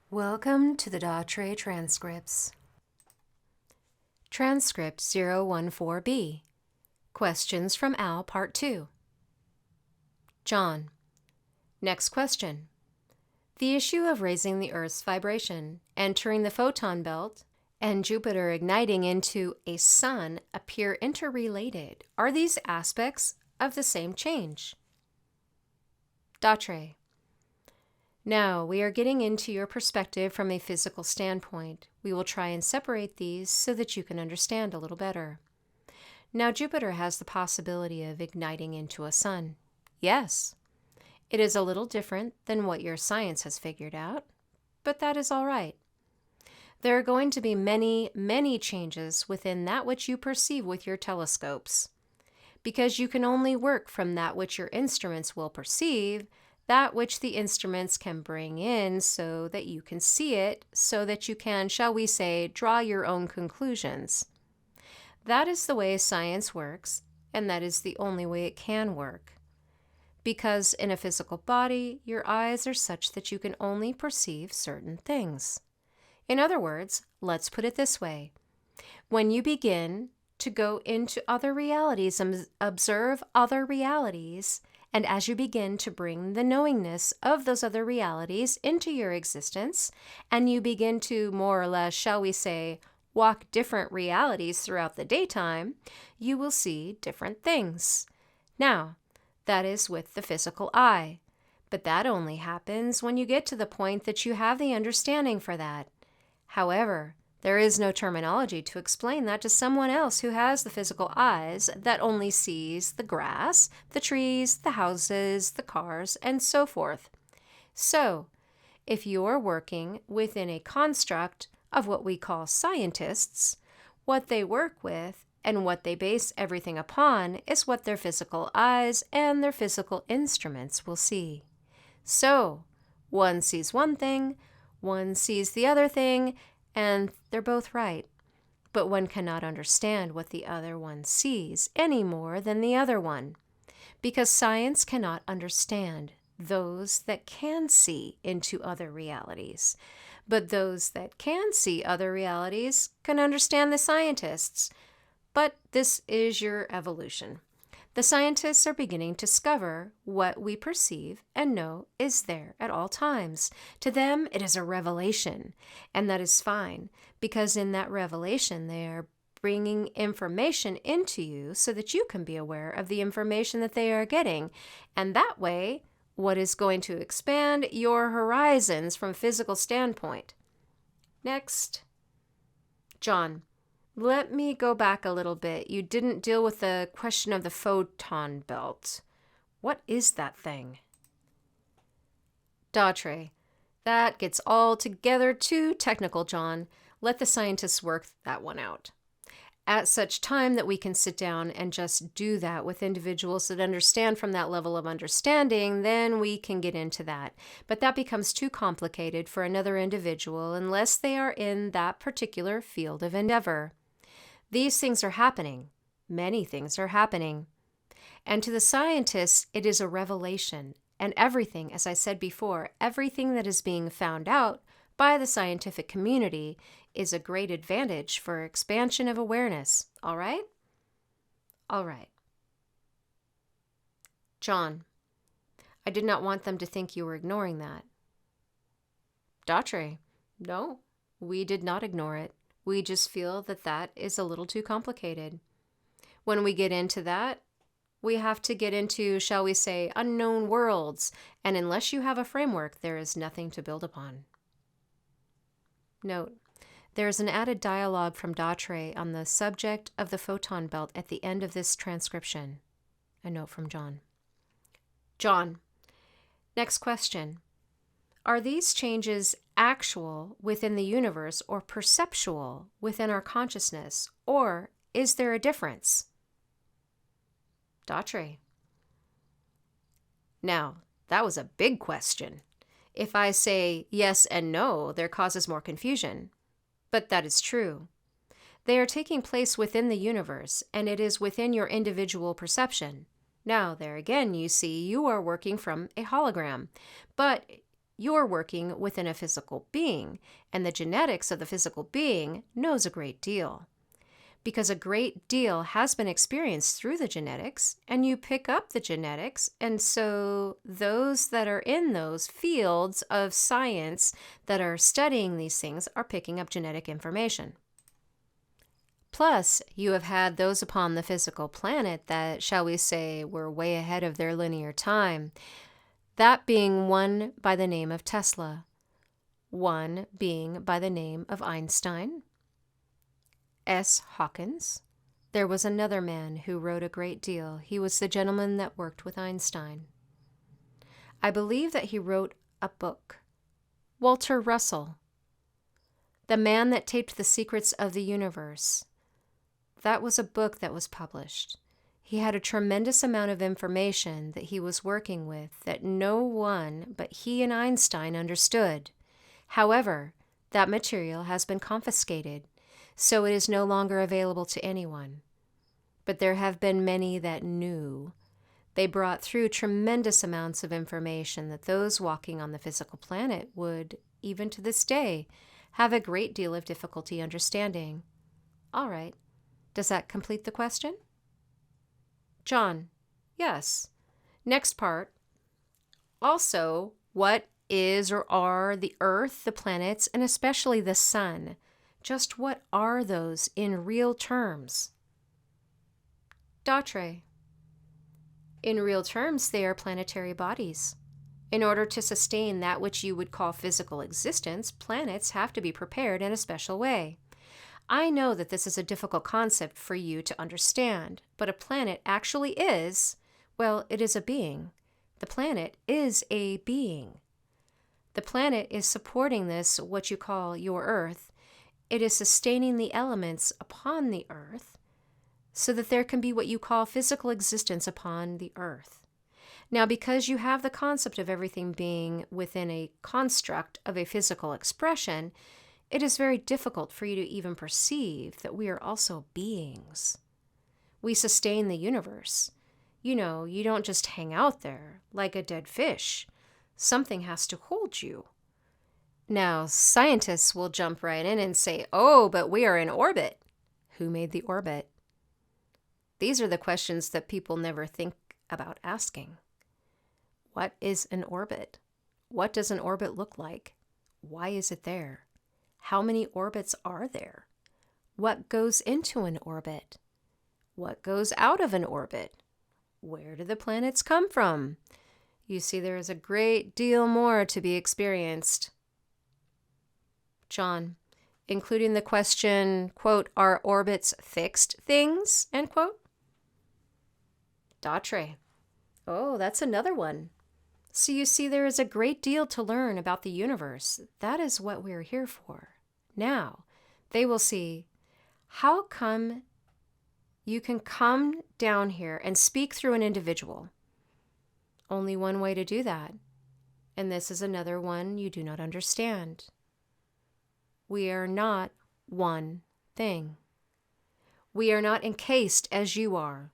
Welcome to the Datre Transcripts. Transcript 014B. Questions from Al, Part 2. John. Next question. The issue of raising the Earth's vibration, entering the photon belt, and Jupiter igniting into a sun appear interrelated. Are these aspects of the same change? Datre. Now, we are getting into your perspective from a physical standpoint. We will try and separate these so that you can understand a little better. Now, Jupiter has the possibility of igniting into a sun. Yes, it is a little different than what your science has figured out, but that is all right. There are going to be many, many changes within that which you perceive with your telescopes. Because you can only work from that which your instruments will perceive, that which the instruments can bring in so that you can see it, so that you can, shall we say, draw your own conclusions. That is the way science works, and that is the only way it can work. Because in a physical body, your eyes are such that you can only perceive certain things. In other words, let's put it this way. When you begin to go into other realities and observe other realities, and as you begin to bring the knowingness of those other realities into your existence, and you begin to more or less, shall we say, walk different realities throughout the daytime, you will see different things. Now, that is with the physical eye, but that only happens when you get to the point that you have the understanding for that. However, there is no terminology to explain that to someone else who has the physical eyes that only sees the grass, the trees, the houses, the cars, and so forth. So, if you're working within a construct of what we call scientists, what they work with and what they base everything upon is what their physical eyes and their physical instruments will see. So, one sees one thing, one sees the other thing, and they're both right. But one cannot understand what the other one sees any more than the other one, because science cannot understand those that can see into other realities. But those that can see other realities can understand the scientists. But this is your evolution. The scientists are beginning to discover what we perceive and know is there at all times. To them, it is a revelation, and that is fine, because in that revelation, they are bringing information into you so that you can be aware of the information that they are getting. And that way, what is going to expand your horizons from a physical standpoint. Next. John. Let me go back a little bit. You didn't deal with the question of the photon belt. What is that thing? Datre. That gets altogether too technical, John. Let the scientists work that one out. At such time that we can sit down and just do that with individuals that understand from that level of understanding, then we can get into that. But that becomes too complicated for another individual unless they are in that particular field of endeavor. These things are happening. Many things are happening. And to the scientists, it is a revelation. And everything, as I said before, everything that is being found out by the scientific community is a great advantage for expansion of awareness. All right? All right. John, I did not want them to think you were ignoring that. Datre, no, we did not ignore it. We just feel that that is a little too complicated. When we get into that, we have to get into, shall we say, unknown worlds, and unless you have a framework, there is nothing to build upon. Note, there is an added dialogue from Datre on the subject of the photon belt at the end of this transcription. A note from John. John, next question. Are these changes actual within the universe or perceptual within our consciousness, or is there a difference? Datre. Now, that was a big question. If I say yes and no, there causes more confusion. But that is true. They are taking place within the universe, and it is within your individual perception. Now, there again, you see, you are working from a hologram, but you're working within a physical being, and the genetics of the physical being knows a great deal. Because a great deal has been experienced through the genetics, and you pick up the genetics, and so those that are in those fields of science that are studying these things are picking up genetic information. Plus, you have had those upon the physical planet that, shall we say, were way ahead of their linear time. That being one by the name of Tesla, one being by the name of Einstein, S. Hawkins. There was another man who wrote a great deal. He was the gentleman that worked with Einstein. I believe that he wrote a book. Walter Russell, the man that taped The Secrets of the Universe. That was a book that was published. He had a tremendous amount of information that he was working with that no one but he and Einstein understood. However, that material has been confiscated, so it is no longer available to anyone. But there have been many that knew. They brought through tremendous amounts of information that those walking on the physical planet would, even to this day, have a great deal of difficulty understanding. All right. Does that complete the question? John, yes. Next part. Also, what is or are the Earth, the planets, and especially the Sun? Just what are those in real terms? Datre. In real terms, they are planetary bodies. In order to sustain that which you would call physical existence, planets have to be prepared in a special way. I know that this is a difficult concept for you to understand, but a planet actually is, well, it is a being. The planet is a being. The planet is supporting this, what you call your Earth. It is sustaining the elements upon the Earth so that there can be what you call physical existence upon the Earth. Now, because you have the concept of everything being within a construct of a physical expression, it is very difficult for you to even perceive that we are also beings. We sustain the universe. You know, you don't just hang out there like a dead fish. Something has to hold you. Now, scientists will jump right in and say, oh, but we are in orbit. Who made the orbit? These are the questions that people never think about asking. What is an orbit? What does an orbit look like? Why is it there? How many orbits are there? What goes into an orbit? What goes out of an orbit? Where do the planets come from? You see, there is a great deal more to be experienced. John, including the question, quote, are orbits fixed things, end quote? Datre. Oh, that's another one. So you see, there is a great deal to learn about the universe. That is what we're here for. Now, they will see, how come you can come down here and speak through an individual? Only one way to do that. And this is another one you do not understand. We are not one thing. We are not encased as you are.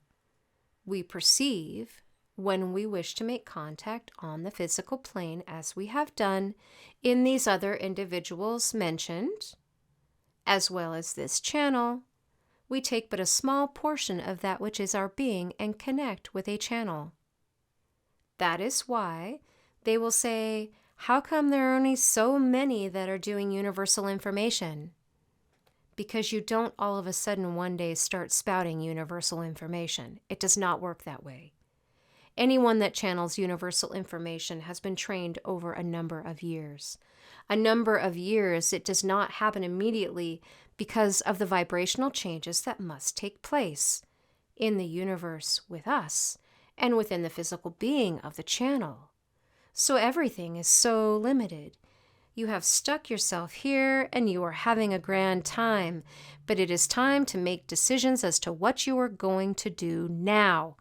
We perceive when we wish to make contact on the physical plane, as we have done in these other individuals mentioned, as well as this channel. We take but a small portion of that which is our being and connect with a channel. That is why they will say, how come there are only so many that are doing universal information? Because you don't all of a sudden one day start spouting universal information. It does not work that way. Anyone that channels universal information has been trained over a number of years. A number of years, it does not happen immediately because of the vibrational changes that must take place in the universe with us and within the physical being of the channel. So everything is so limited. You have stuck yourself here and you are having a grand time, but it is time to make decisions as to what you are going to do now,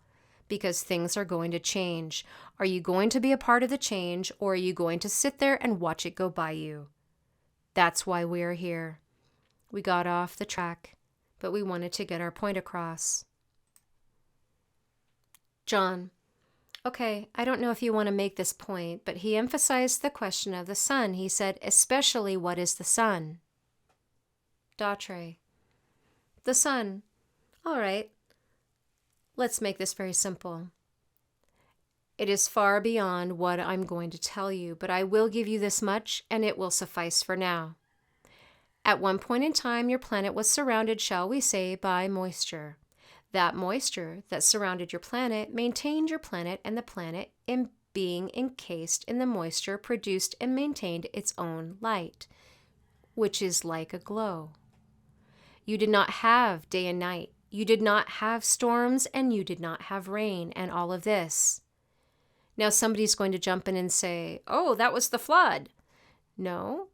because things are going to change. Are you going to be a part of the change, or are you going to sit there and watch it go by you? That's why we are here. We got off the track, but we wanted to get our point across. John, Okay, I don't know if you want to make this point, but he emphasized the question of the sun. He said, especially what is the sun? Datre. The sun. All right. Let's make this very simple. It is far beyond what I'm going to tell you, but I will give you this much, and it will suffice for now. At one point in time, your planet was surrounded, shall we say, by moisture. That moisture that surrounded your planet maintained your planet, and the planet, in being encased in the moisture, produced and maintained its own light, which is like a glow. You did not have day and night. You did not have storms, and you did not have rain, and all of this. Now somebody's going to jump in and say, oh, that was the flood. No,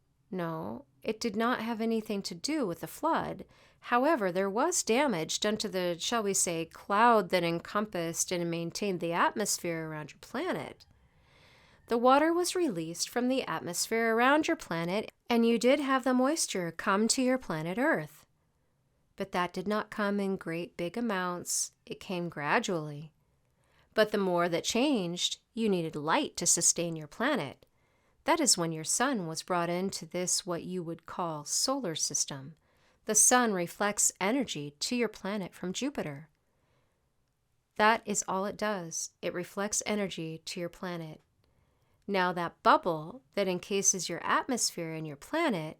it did not have anything to do with the flood. However, there was damage done to the, shall we say, cloud that encompassed and maintained the atmosphere around your planet. The water was released from the atmosphere around your planet, and you did have the moisture come to your planet Earth. But that did not come in great big amounts. It came gradually. But the more that changed, you needed light to sustain your planet. That is when your sun was brought into this, what you would call, solar system. The sun reflects energy to your planet from Jupiter. That is all it does. It reflects energy to your planet. Now that bubble that encases your atmosphere and your planet,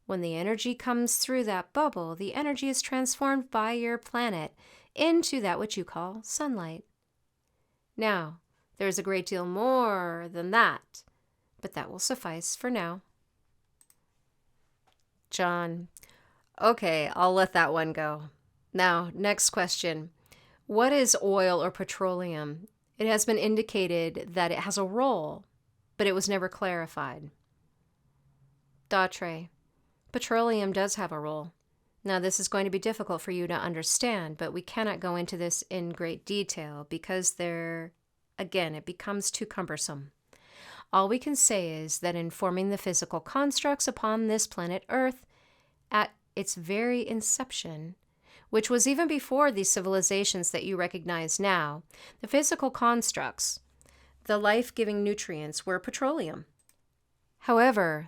when the energy comes through that bubble, the energy is transformed by your planet into that which you call sunlight. Now, there's a great deal more than that, but that will suffice for now. John. Okay, I'll let that one go. Now, next question. What is oil or petroleum? It has been indicated that it has a role, but it was never clarified. Datre. Petroleum does have a role. Now, this is going to be difficult for you to understand, but we cannot go into this in great detail because it becomes too cumbersome. All we can say is that in forming the physical constructs upon this planet Earth, at its very inception, which was even before these civilizations that you recognize now, the physical constructs, the life-giving nutrients, were petroleum. However,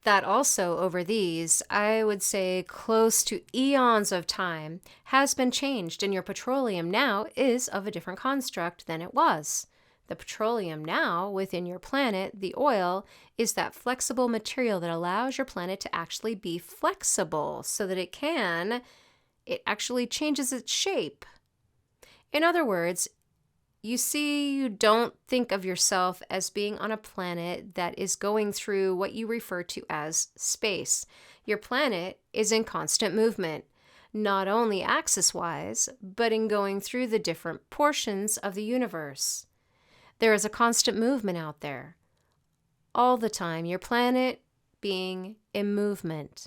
that also over these, I would say close to eons of time, has been changed, and your petroleum now is of a different construct than it was. The petroleum now within your planet, the oil, is that flexible material that allows your planet to actually be flexible so that it actually changes its shape. In other words, you don't think of yourself as being on a planet that is going through what you refer to as space. Your planet is in constant movement, not only axis-wise, but in going through the different portions of the universe. There is a constant movement out there. All the time, your planet being in movement.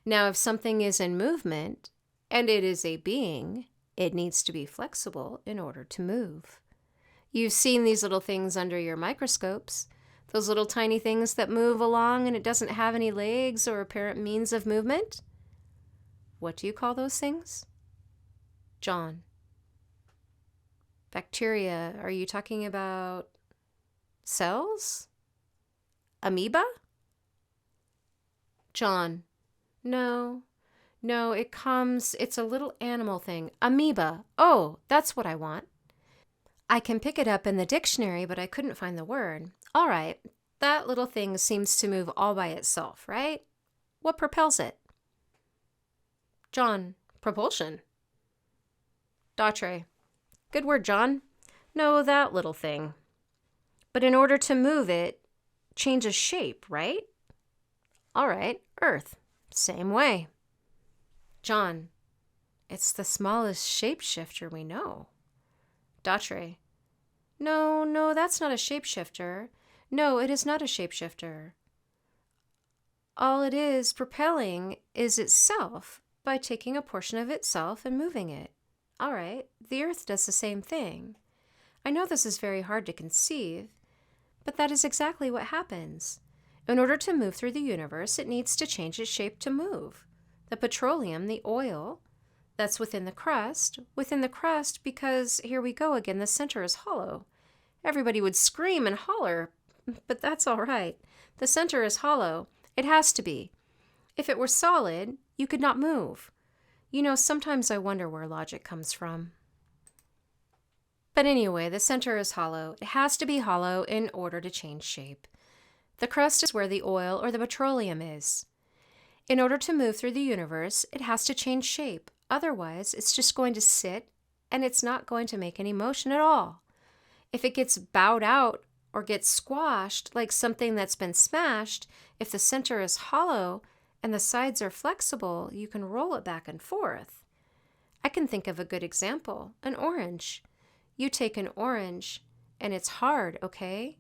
Now, if something is in movement, and it is a being, it needs to be flexible in order to move. You've seen these little things under your microscopes, those little tiny things that move along and it doesn't have any legs or apparent means of movement? What do you call those things? John. Bacteria, are you talking about cells? Ameba? John. No, it's a little animal thing. Ameba. Oh, that's what I want. I can pick it up in the dictionary, but I couldn't find the word. All right, that little thing seems to move all by itself, right? What propels it? John. Propulsion. Datre. Good word, John. No, that little thing. But in order to move it, changes shape, right? All right, Earth. Same way. John. It's the smallest shapeshifter we know. Datre. No, that's not a shapeshifter. No, it is not a shapeshifter. All it is propelling is itself by taking a portion of itself and moving it. All right, the Earth does the same thing. I know this is very hard to conceive, but that is exactly what happens. In order to move through the universe, it needs to change its shape to move. The petroleum, the oil, that's within the crust, because here we go again, the center is hollow. Everybody would scream and holler, but that's all right. The center is hollow. It has to be. If it were solid, you could not move. You know, sometimes I wonder where logic comes from. But anyway, the center is hollow. It has to be hollow in order to change shape. The crust is where the oil or the petroleum is. In order to move through the universe, it has to change shape. Otherwise, it's just going to sit and it's not going to make any motion at all. If it gets bowed out or gets squashed like something that's been smashed, if the center is hollow and the sides are flexible, you can roll it back and forth. I can think of a good example, an orange. You take an orange and it's hard, okay?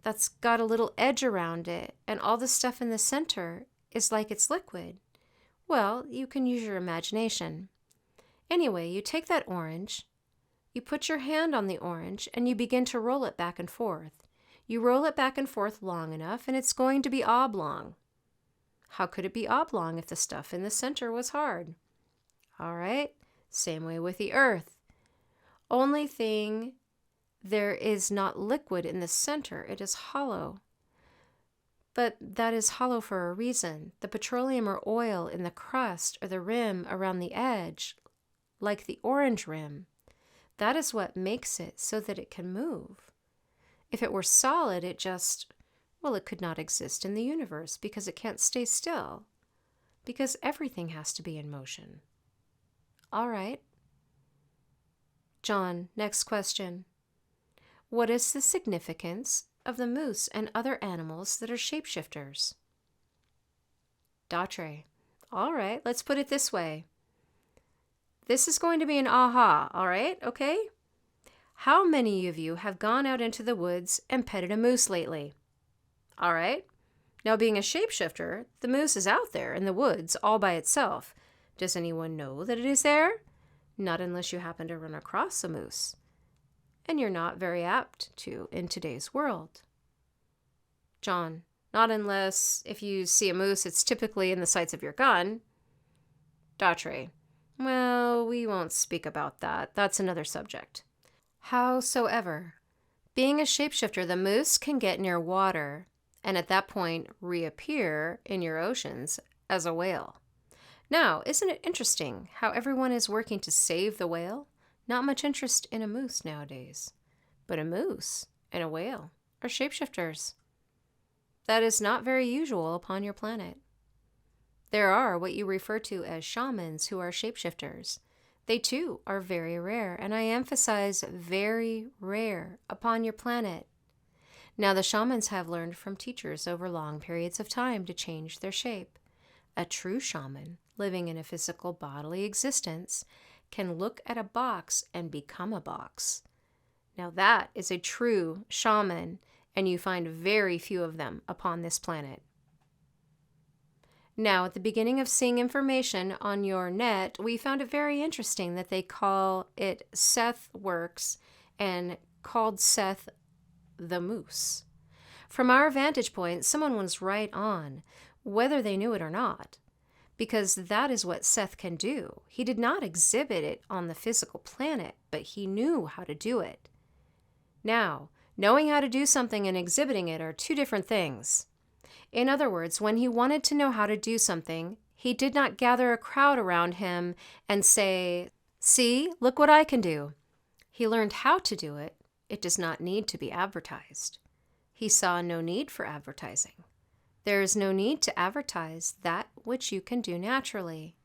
That's got a little edge around it, and all the stuff in the center is like it's liquid. Well, you can use your imagination. Anyway, you take that orange, you put your hand on the orange, and you begin to roll it back and forth. You roll it back and forth long enough, and it's going to be oblong. How could it be oblong if the stuff in the center was hard? All right, same way with the earth. Only thing, there is not liquid in the center, it is hollow. But that is hollow for a reason. The petroleum or oil in the crust or the rim around the edge, like the orange rim, that is what makes it so that it can move. If it were solid, it could not exist in the universe because it can't stay still, because everything has to be in motion. All right. John, next question. What is the significance of the moose and other animals that are shapeshifters? Datre. All right, let's put it this way. This is going to be an aha, all right? Okay? How many of you have gone out into the woods and petted a moose lately? All right? Now, being a shapeshifter, the moose is out there in the woods all by itself. Does anyone know that it is there? Not unless you happen to run across a moose. And you're not very apt to in today's world. John, not unless if you see a moose, it's typically in the sights of your gun. Datre, well, we won't speak about that. That's another subject. Howsoever, being a shapeshifter, the moose can get near water and at that point reappear in your oceans as a whale. Now, isn't it interesting how everyone is working to save the whale? Not much interest in a moose nowadays. But a moose and a whale are shapeshifters. That is not very usual upon your planet. There are what you refer to as shamans who are shapeshifters. They too are very rare, and I emphasize very rare upon your planet. Now, the shamans have learned from teachers over long periods of time to change their shape. A true shaman, living in a physical bodily existence, can look at a box and become a box. Now that is a true shaman, and you find very few of them upon this planet. Now, at the beginning of seeing information on your net, we found it very interesting that they call it Seth Works and called Seth the Moose. From our vantage point, someone was right on, whether they knew it or not, because that is what Seth can do. He did not exhibit it on the physical planet, but he knew how to do it. Now, knowing how to do something and exhibiting it are two different things. In other words, when he wanted to know how to do something, he did not gather a crowd around him and say, "See, look what I can do." He learned how to do it. It does not need to be advertised. He saw no need for advertising. There is no need to advertise that which you can do naturally.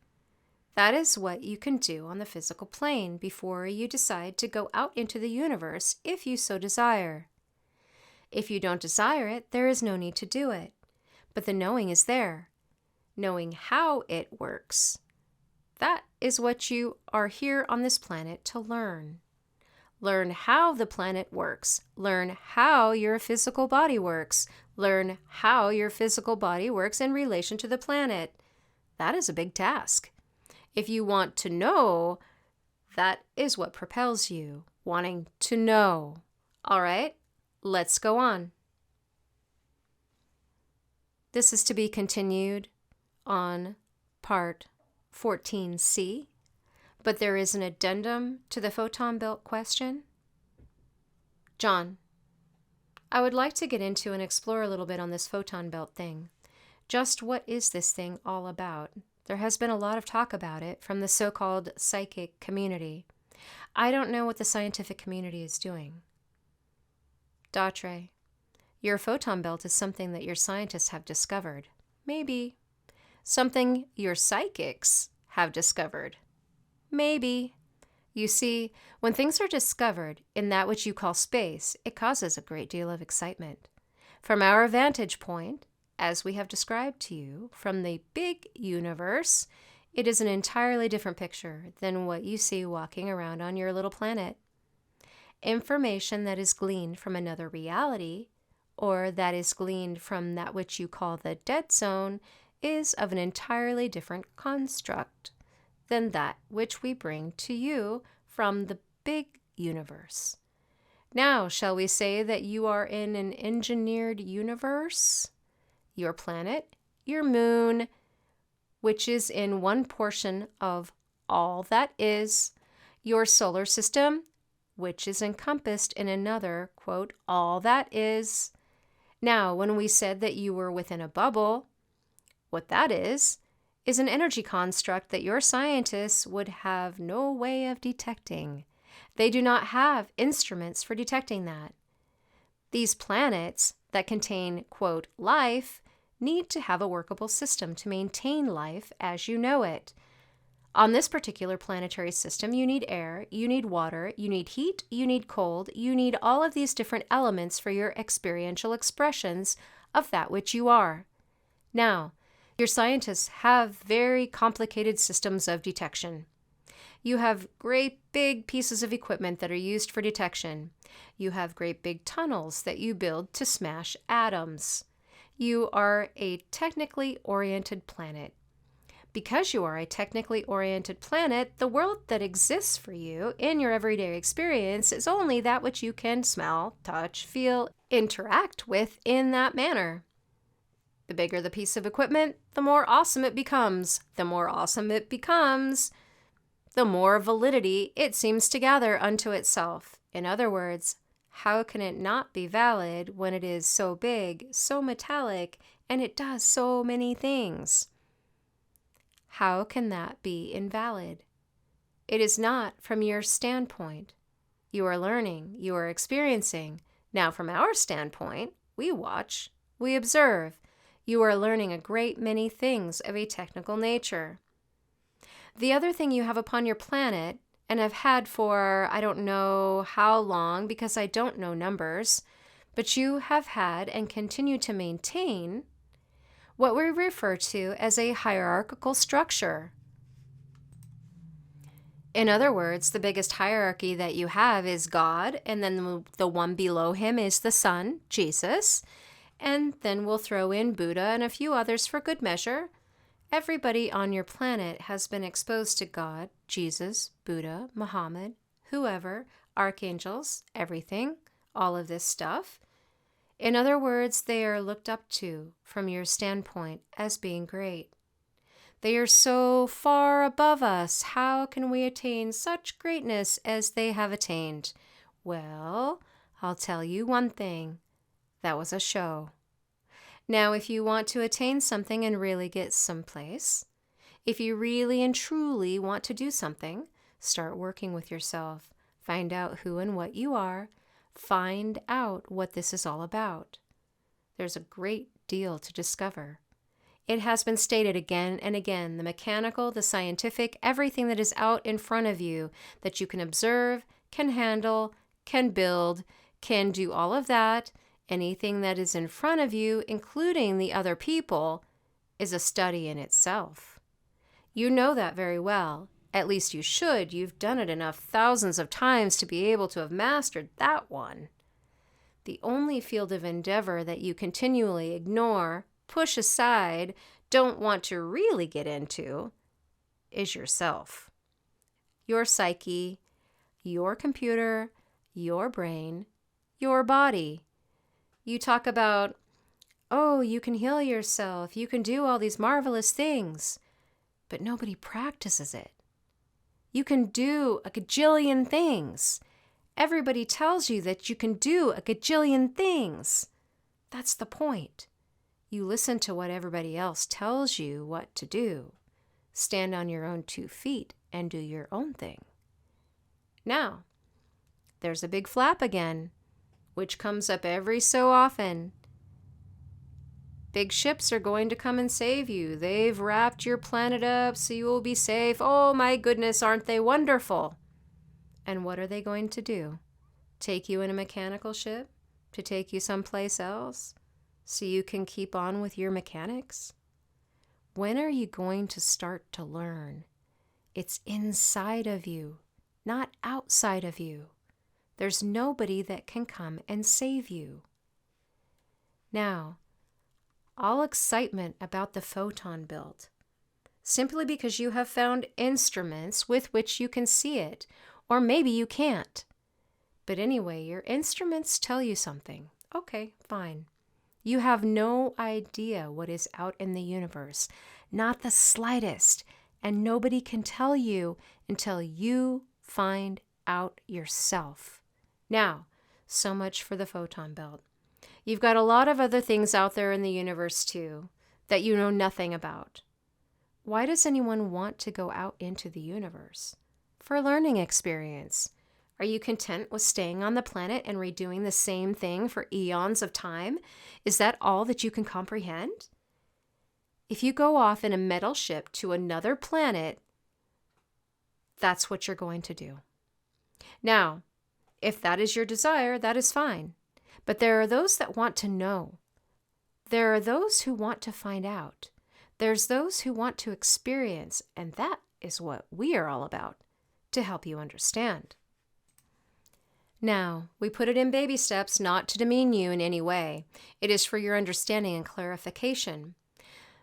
That is what you can do on the physical plane before you decide to go out into the universe if you so desire. If you don't desire it, there is no need to do it. But the knowing is there. Knowing how it works. That is what you are here on this planet to learn. Learn how the planet works. Learn how your physical body works. Learn how your physical body works in relation to the planet. That is a big task. If you want to know, that is what propels you, wanting to know. All right, let's go on. This is to be continued on part 14C, but there is an addendum to the photon belt question. John, I would like to get into and explore a little bit on this photon belt thing. Just what is this thing all about? There has been a lot of talk about it from the so-called psychic community. I don't know what the scientific community is doing. Datre, your photon belt is something that your scientists have discovered. Maybe. Something your psychics have discovered. Maybe. You see, when things are discovered in that which you call space, it causes a great deal of excitement. From our vantage point, as we have described to you, from the big universe, it is an entirely different picture than what you see walking around on your little planet. Information that is gleaned from another reality, or that is gleaned from that which you call the dead zone, is of an entirely different construct than that which we bring to you from the big universe. Now, shall we say that you are in an engineered universe? Your planet, your moon, which is in one portion of all that is, your solar system, which is encompassed in another, quote, all that is. Now, when we said that you were within a bubble, what that is an energy construct that your scientists would have no way of detecting. They do not have instruments for detecting that. These planets that contain, quote, life, need to have a workable system to maintain life as you know it. On this particular planetary system, you need air, you need water, you need heat, you need cold, you need all of these different elements for your experiential expressions of that which you are. Now, your scientists have very complicated systems of detection. You have great big pieces of equipment that are used for detection. You have great big tunnels that you build to smash atoms. You are a technically oriented planet. Because you are a technically oriented planet, the world that exists for you in your everyday experience is only that which you can smell, touch, feel, interact with in that manner. The bigger the piece of equipment, the more awesome it becomes. The more awesome it becomes, the more validity it seems to gather unto itself. In other words, how can it not be valid when it is so big, so metallic, and it does so many things? How can that be invalid? It is not from your standpoint. You are learning, you are experiencing. Now, from our standpoint, we watch, we observe. You are learning a great many things of a technical nature. The other thing you have upon your planet, and have had for I don't know how long because I don't know numbers, but you have had and continue to maintain what we refer to as a hierarchical structure. In other words, the biggest hierarchy that you have is God, and then the one below him is the Son, Jesus, and then we'll throw in Buddha and a few others for good measure. Everybody on your planet has been exposed to God, Jesus, Buddha, Muhammad, whoever, archangels, everything, all of this stuff. In other words, they are looked up to from your standpoint as being great. They are so far above us. How can we attain such greatness as they have attained? Well, I'll tell you one thing. That was a show. Now, if you want to attain something and really get someplace, if you really and truly want to do something, start working with yourself. Find out who and what you are. Find out what this is all about. There's a great deal to discover. It has been stated again and again, the mechanical, the scientific, everything that is out in front of you that you can observe, can handle, can build, can do all of that. Anything that is in front of you, including the other people, is a study in itself. You know that very well. At least you should. You've done it enough thousands of times to be able to have mastered that one. The only field of endeavor that you continually ignore, push aside, don't want to really get into, is yourself. Your psyche, your computer, your brain, your body. You talk about, oh, you can heal yourself, you can do all these marvelous things, but nobody practices it. You can do a gajillion things, Everybody tells you that you can do a gajillion things. That's the point. You listen to what everybody else tells you what to do. Stand on your own 2 feet and do your own thing. Now, there's a big flap again, which comes up every so often. Big ships are going to come and save you. They've wrapped your planet up so you will be safe. Oh my goodness, aren't they wonderful? And what are they going to do? Take you in a mechanical ship to take you someplace else so you can keep on with your mechanics? When are you going to start to learn? It's inside of you, not outside of you. There's nobody that can come and save you. Now, all excitement about the photon belt, simply because you have found instruments with which you can see it, or maybe you can't. But anyway, your instruments tell you something. Okay, fine. You have no idea what is out in the universe, not the slightest, and nobody can tell you until you find out yourself. Now, so much for the photon belt. You've got a lot of other things out there in the universe too that you know nothing about. Why does anyone want to go out into the universe? For a learning experience. Are you content with staying on the planet and redoing the same thing for eons of time? Is that all that you can comprehend? If you go off in a metal ship to another planet, that's what you're going to do. Now, if that is your desire, that is fine. But there are those that want to know. There are those who want to find out. There's those who want to experience, and that is what we are all about, to help you understand. Now, we put it in baby steps, not to demean you in any way. It is for your understanding and clarification.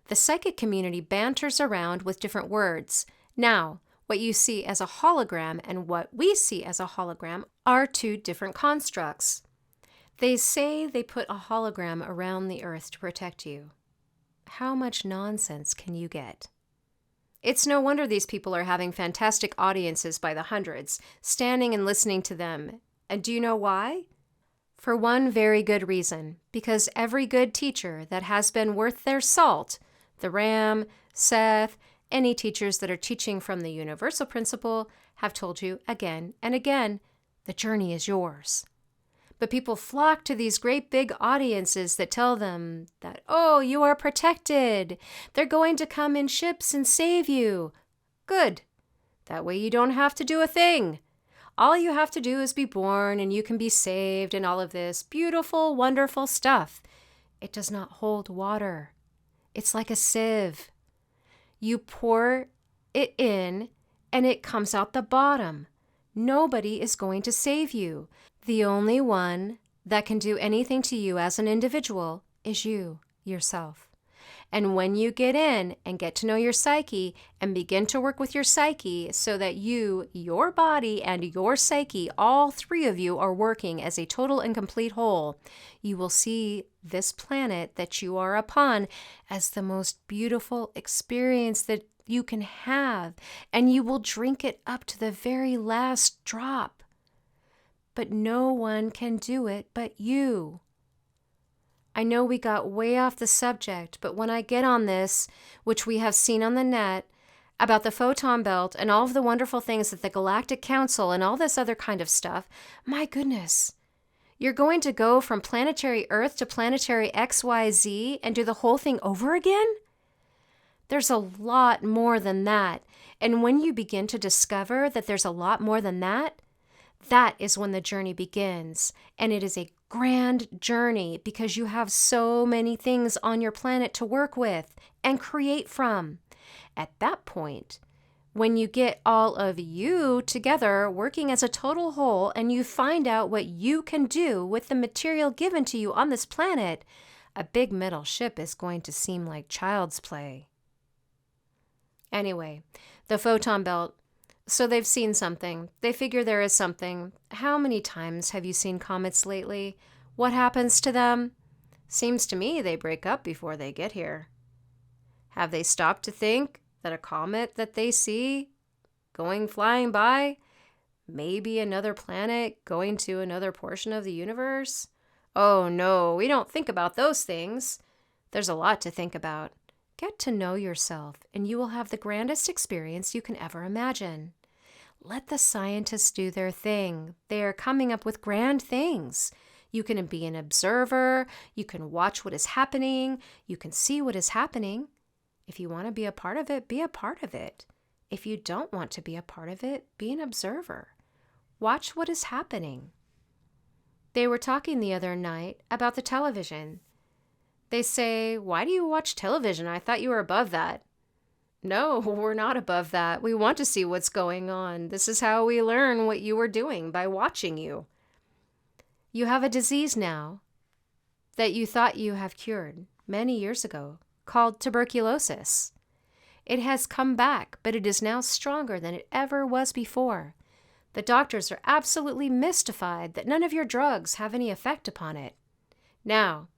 The psychic community banters around with different words. Now, what you see as a hologram and what we see as a hologram are 2 different constructs. They say they put a hologram around the earth to protect you. How much nonsense can you get? It's no wonder these people are having fantastic audiences by the hundreds, standing and listening to them. And do you know why? For one very good reason. Because every good teacher that has been worth their salt, the Ram, Seth, any teachers that are teaching from the universal principle, have told you again and again, the journey is yours. But people flock to these great big audiences that tell them that, oh, you are protected. They're going to come in ships and save you. Good. That way you don't have to do a thing. All you have to do is be born and you can be saved and all of this beautiful, wonderful stuff. It does not hold water. It's like a sieve. You pour it in and it comes out the bottom. Nobody is going to save you. The only one that can do anything to you as an individual is you, yourself. And when you get in and get to know your psyche and begin to work with your psyche so that you, your body, and your psyche, all 3 of you are working as a total and complete whole, you will see this planet that you are upon as the most beautiful experience that you can have, and you will drink it up to the very last drop. But no one can do it but you. I know we got way off the subject, but when I get on this, which we have seen on the net, about the photon belt and all of the wonderful things that the Galactic Council and all this other kind of stuff, my goodness, you're going to go from planetary Earth to planetary XYZ and do the whole thing over again? There's a lot more than that. And when you begin to discover that there's a lot more than that, that is when the journey begins. And it is a grand journey because you have so many things on your planet to work with and create from. At that point, when you get all of you together working as a total whole and you find out what you can do with the material given to you on this planet, a big metal ship is going to seem like child's play. Anyway, the photon belt. So they've seen something. They figure there is something. How many times have you seen comets lately? What happens to them? Seems to me they break up before they get here. Have they stopped to think that a comet that they see flying by Maybe another planet going to another portion of the universe? Oh no, we don't think about those things. There's a lot to think about. Get to know yourself, and you will have the grandest experience you can ever imagine. Let the scientists do their thing. They are coming up with grand things. You can be an observer. You can watch what is happening. You can see what is happening. If you want to be a part of it, be a part of it. If you don't want to be a part of it, be an observer. Watch what is happening. They were talking the other night about the television. They say, "Why do you watch television? I thought you were above that." No, we're not above that. We want to see what's going on. This is how we learn what you were doing, by watching you. You have a disease now that you thought you have cured many years ago, called tuberculosis. It has come back, but it is now stronger than it ever was before. The doctors are absolutely mystified that none of your drugs have any effect upon it. Now,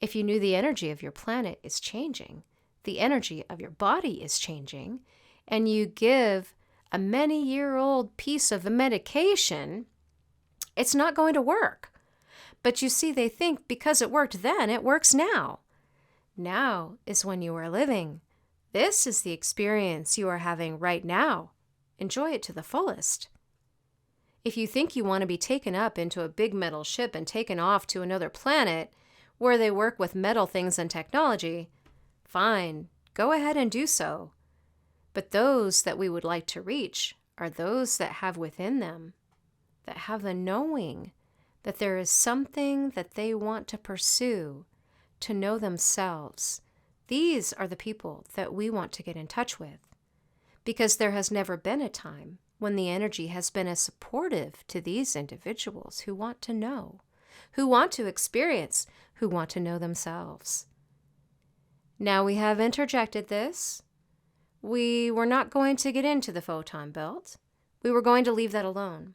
if you knew the energy of your planet is changing, the energy of your body is changing, and you give a many-year-old piece of the medication, it's not going to work. But you see, they think because it worked then, it works now. Now is when you are living. This is the experience you are having right now. Enjoy it to the fullest. If you think you want to be taken up into a big metal ship and taken off to another planet where they work with metal things and technology, fine, go ahead and do so. But those that we would like to reach are those that have within them, that have the knowing that there is something that they want to pursue, to know themselves. These are the people that we want to get in touch with, because there has never been a time when the energy has been as supportive to these individuals who want to know, who want to experience, who want to know themselves. Now we have interjected this. We were not going to get into the photon belt. We were going to leave that alone.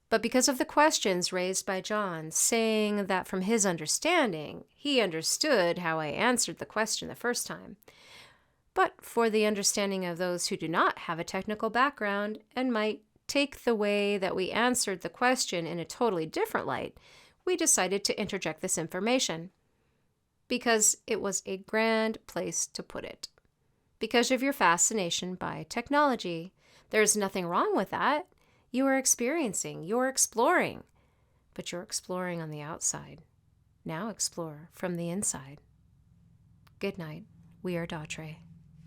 But because of the questions raised by John, saying that from his understanding, he understood how I answered the question the first time, but for the understanding of those who do not have a technical background and might take the way that we answered the question in a totally different light, we decided to interject this information because it was a grand place to put it. Because of your fascination by technology. There's nothing wrong with that. You are experiencing, you're exploring, but you're exploring on the outside. Now explore from the inside. Good night. We are Datre.